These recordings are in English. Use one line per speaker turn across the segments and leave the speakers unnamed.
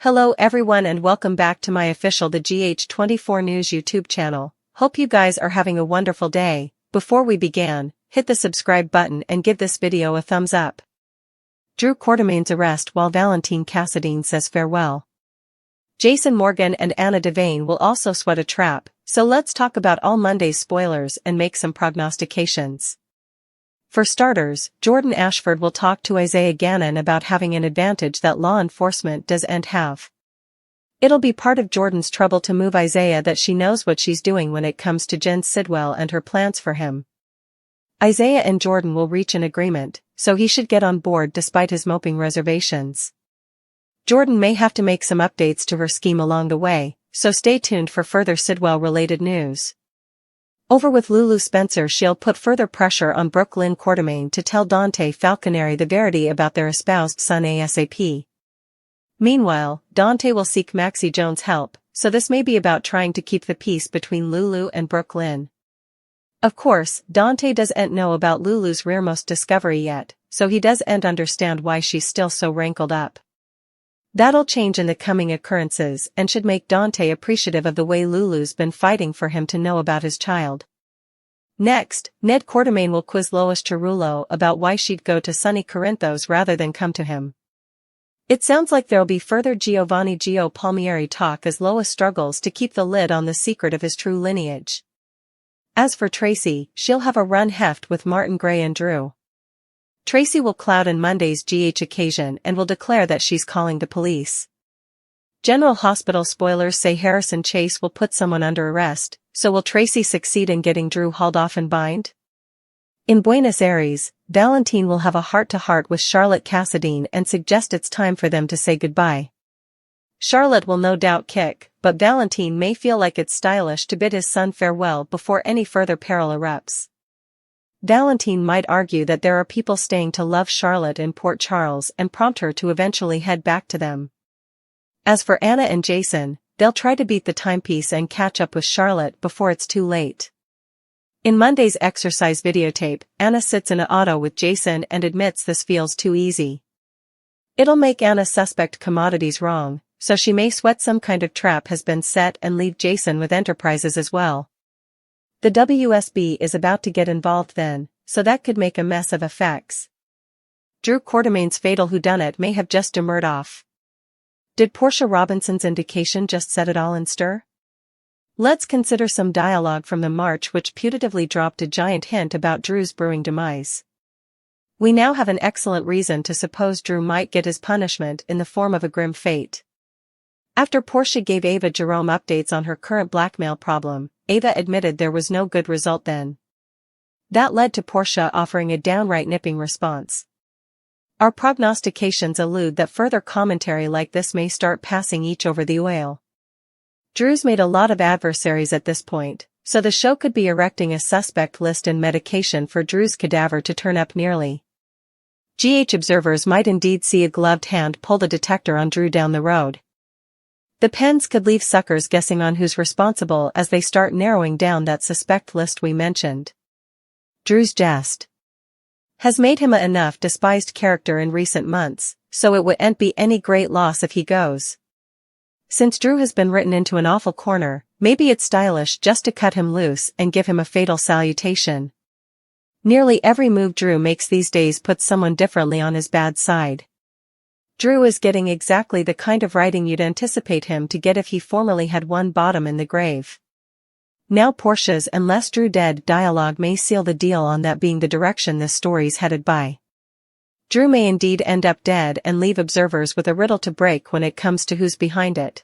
Hello everyone and welcome back to my official The GH24 News YouTube channel. Hope you guys are having a wonderful day. Before we begin, hit the subscribe button and give this video a thumbs up. Drew Quartermaine's arrest while Valentin Cassadine says farewell. Jason Morgan and Anna Devane will also sweat a trap, so let's talk about all Monday's spoilers and make some prognostications. For starters, Jordan Ashford will talk to Isaiah Gannon about having an advantage that law enforcement doesn't have. It'll be part of Jordan's trouble to move Isaiah that she knows what she's doing when it comes to Jen Sidwell and her plans for him. Isaiah and Jordan will reach an agreement, so he should get on board despite his moping reservations. Jordan may have to make some updates to her scheme along the way, so stay tuned for further Sidwell-related news. Over with Lulu Spencer, she'll put further pressure on Brooke Lynn Quartermaine to tell Dante Falconeri the verity about their espoused son ASAP. Meanwhile, Dante will seek Maxie Jones' help, so this may be about trying to keep the peace between Lulu and Brooke Lynn. Of course, Dante doesn't know about Lulu's rearmost discovery yet, so he doesn't understand why she's still so rankled up. That'll change in the coming occurrences and should make Dante appreciative of the way Lulu's been fighting for him to know about his child. Next, Ned Quartermaine will quiz Lois Cerullo about why she'd go to sunny Corinthos rather than come to him. It sounds like there'll be further Giovanni Gio Palmieri talk as Lois struggles to keep the lid on the secret of his true lineage. As for Tracy, she'll have a run heft with Martin Gray and Drew. Tracy will cloud in Monday's GH occasion and will declare that she's calling the police. General Hospital spoilers say Harrison Chase will put someone under arrest, so will Tracy succeed in getting Drew hauled off and bind? In Buenos Aires, Valentin will have a heart-to-heart with Charlotte Cassadine and suggest it's time for them to say goodbye. Charlotte will no doubt kick, but Valentin may feel like it's stylish to bid his son farewell before any further peril erupts. Valentin might argue that there are people staying to love Charlotte in Port Charles and prompt her to eventually head back to them. As for Anna and Jason, they'll try to beat the timepiece and catch up with Charlotte before it's too late. In Monday's exercise videotape, Anna sits in an auto with Jason and admits this feels too easy. It'll make Anna suspect commodities wrong, so she may sweat some kind of trap has been set and leave Jason with enterprises as well. The WSB is about to get involved then, so that could make a mess of effects. Drew Quartermaine's fatal whodunit may have just demurred off. Did Portia Robinson's indication just set it all in stir? Let's consider some dialogue from the March which putatively dropped a giant hint about Drew's brewing demise. We now have an excellent reason to suppose Drew might get his punishment in the form of a grim fate. After Portia gave Ava Jerome updates on her current blackmail problem, Ava admitted there was no good result then. That led to Portia offering a downright nipping response. Our prognostications allude that further commentary like this may start passing each over the oil. Drew's made a lot of adversaries at this point, so the show could be erecting a suspect list and medication for Drew's cadaver to turn up nearly. GH observers might indeed see a gloved hand pull the detector on Drew down the road. The pens could leave suckers guessing on who's responsible as they start narrowing down that suspect list we mentioned. Drew's jest has made him a enough despised character in recent months, so it wouldn't be any great loss if he goes. Since Drew has been written into an awful corner, maybe it's stylish just to cut him loose and give him a fatal salutation. Nearly every move Drew makes these days puts someone differently on his bad side. Drew is getting exactly the kind of writing you'd anticipate him to get if he formerly had one bottom in the grave. Now Portia's "unless Drew dead" dialogue may seal the deal on that being the direction this story's headed by. Drew may indeed end up dead and leave observers with a riddle to break when it comes to who's behind it.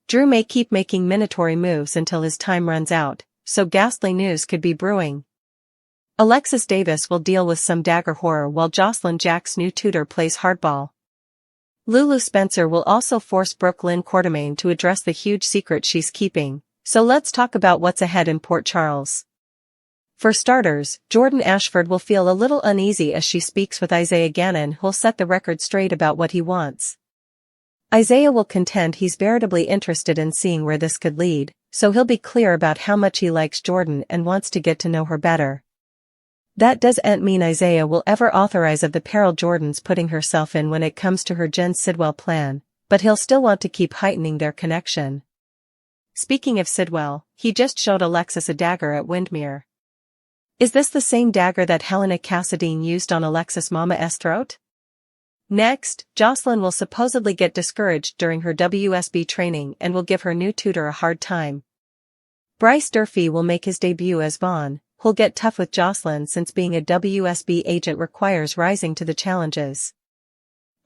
Drew may keep making minatory moves until his time runs out, so ghastly news could be brewing. Alexis Davis will deal with some dagger horror while Jocelyn Jack's new tutor plays hardball. Lulu Spencer will also force Brooke Lynn Quartermaine to address the huge secret she's keeping, so let's talk about what's ahead in Port Charles. For starters, Jordan Ashford will feel a little uneasy as she speaks with Isaiah Gannon, who'll set the record straight about what he wants. Isaiah will contend he's veritably interested in seeing where this could lead, so he'll be clear about how much he likes Jordan and wants to get to know her better. That doesn't mean Isaiah will ever authorize of the peril Jordan's putting herself in when it comes to her Jen Sidwell plan, but he'll still want to keep heightening their connection. Speaking of Sidwell, he just showed Alexis a dagger at Windmere. Is this the same dagger that Helena Cassadine used on Alexis' mama's throat? Next, Jocelyn will supposedly get discouraged during her WSB training and will give her new tutor a hard time. Bryce Durfee will make his debut as Vaughn, who'll get tough with Jocelyn since being a WSB agent requires rising to the challenges.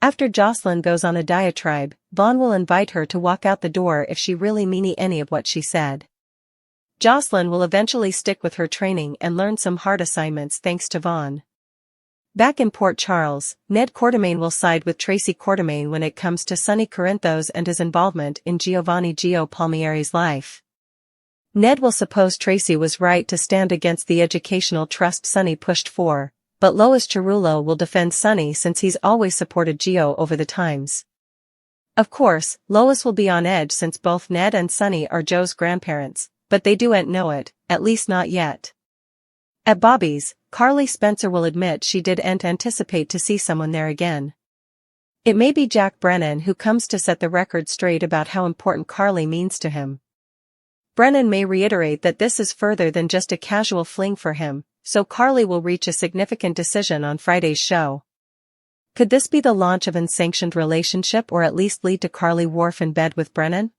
After Jocelyn goes on a diatribe, Vaughn will invite her to walk out the door if she really means any of what she said. Jocelyn will eventually stick with her training and learn some hard assignments thanks to Vaughn. Back in Port Charles, Ned Quartermain will side with Tracy Quartermain when it comes to Sonny Corinthos and his involvement in Giovanni Gio Palmieri's life. Ned will suppose Tracy was right to stand against the educational trust Sonny pushed for, but Lois Cerullo will defend Sonny since he's always supported Gio over the times. Of course, Lois will be on edge since both Ned and Sonny are Joe's grandparents, but they don't know it, at least not yet. At Bobby's, Carly Spencer will admit she didn't anticipate to see someone there again. It may be Jack Brennan who comes to set the record straight about how important Carly means to him. Brennan may reiterate that this is further than just a casual fling for him, so Carly will reach a significant decision on Friday's show. Could this be the launch of an unsanctioned relationship or at least lead to Carly Worf in bed with Brennan?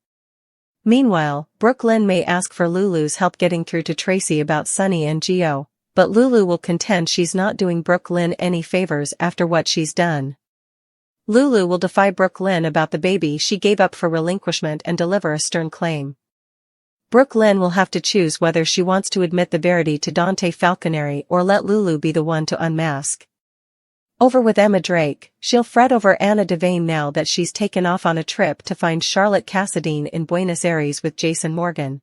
Meanwhile, Brooke Lynn may ask for Lulu's help getting through to Tracy about Sonny and Gio, but Lulu will contend she's not doing Brooke Lynn any favors after what she's done. Lulu will defy Brooke Lynn about the baby she gave up for relinquishment and deliver a stern claim. Brooke Lynn will have to choose whether she wants to admit the verity to Dante Falconeri or let Lulu be the one to unmask. Over with Emma Drake, she'll fret over Anna Devane now that she's taken off on a trip to find Charlotte Cassadine in Buenos Aires with Jason Morgan.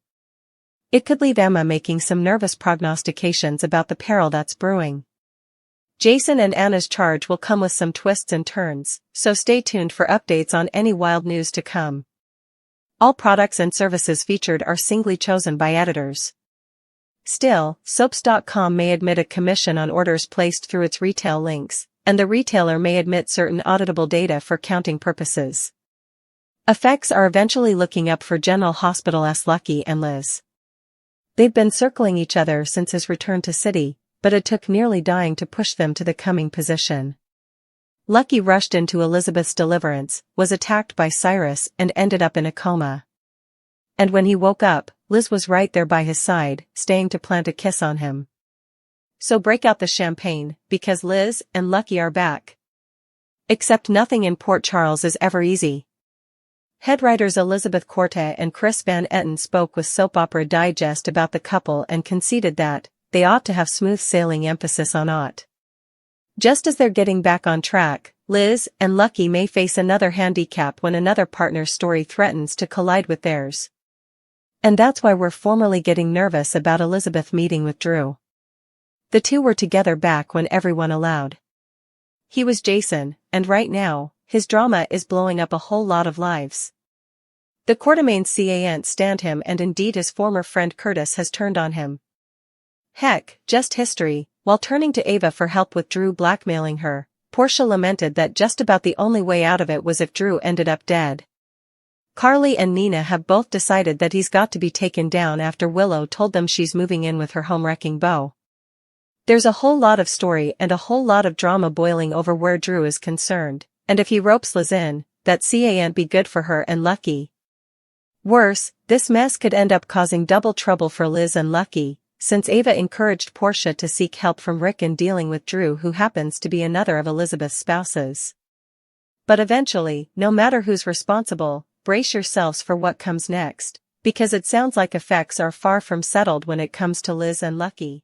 It could leave Emma making some nervous prognostications about the peril that's brewing. Jason and Anna's charge will come with some twists and turns, so stay tuned for updates on any wild news to come. All products and services featured are singly chosen by editors. Still, Soaps.com may admit a commission on orders placed through its retail links, and the retailer may admit certain auditable data for counting purposes. Effects are eventually looking up for General Hospital's Lucky and Liz. They've been circling each other since his return to City, but it took nearly dying to push them to the coming position. Lucky rushed into Elizabeth's deliverance, was attacked by Cyrus and ended up in a coma. And when he woke up, Liz was right there by his side, staying to plant a kiss on him. So break out the champagne, because Liz and Lucky are back. Except nothing in Port Charles is ever easy. Head writers Elizabeth Corte and Chris Van Etten spoke with Soap Opera Digest about the couple and conceded that they ought to have smooth sailing, emphasis on ought. Just as they're getting back on track, Liz and Lucky may face another handicap when another partner's story threatens to collide with theirs. And that's why we're formally getting nervous about Elizabeth meeting with Drew. The two were together back when everyone allowed. He was Jason, and right now, his drama is blowing up a whole lot of lives. The Quartermains can't stand him, and indeed his former friend Curtis has turned on him. Heck, just history. While turning to Ava for help with Drew blackmailing her, Portia lamented that just about the only way out of it was if Drew ended up dead. Carly and Nina have both decided that he's got to be taken down after Willow told them she's moving in with her home-wrecking beau. There's a whole lot of story and a whole lot of drama boiling over where Drew is concerned, and if he ropes Liz in, that can't be good for her and Lucky. Worse, this mess could end up causing double trouble for Liz and Lucky, since Ava encouraged Portia to seek help from Rick in dealing with Drew, who happens to be another of Elizabeth's spouses. But eventually, no matter who's responsible, brace yourselves for what comes next, because it sounds like effects are far from settled when it comes to Liz and Lucky.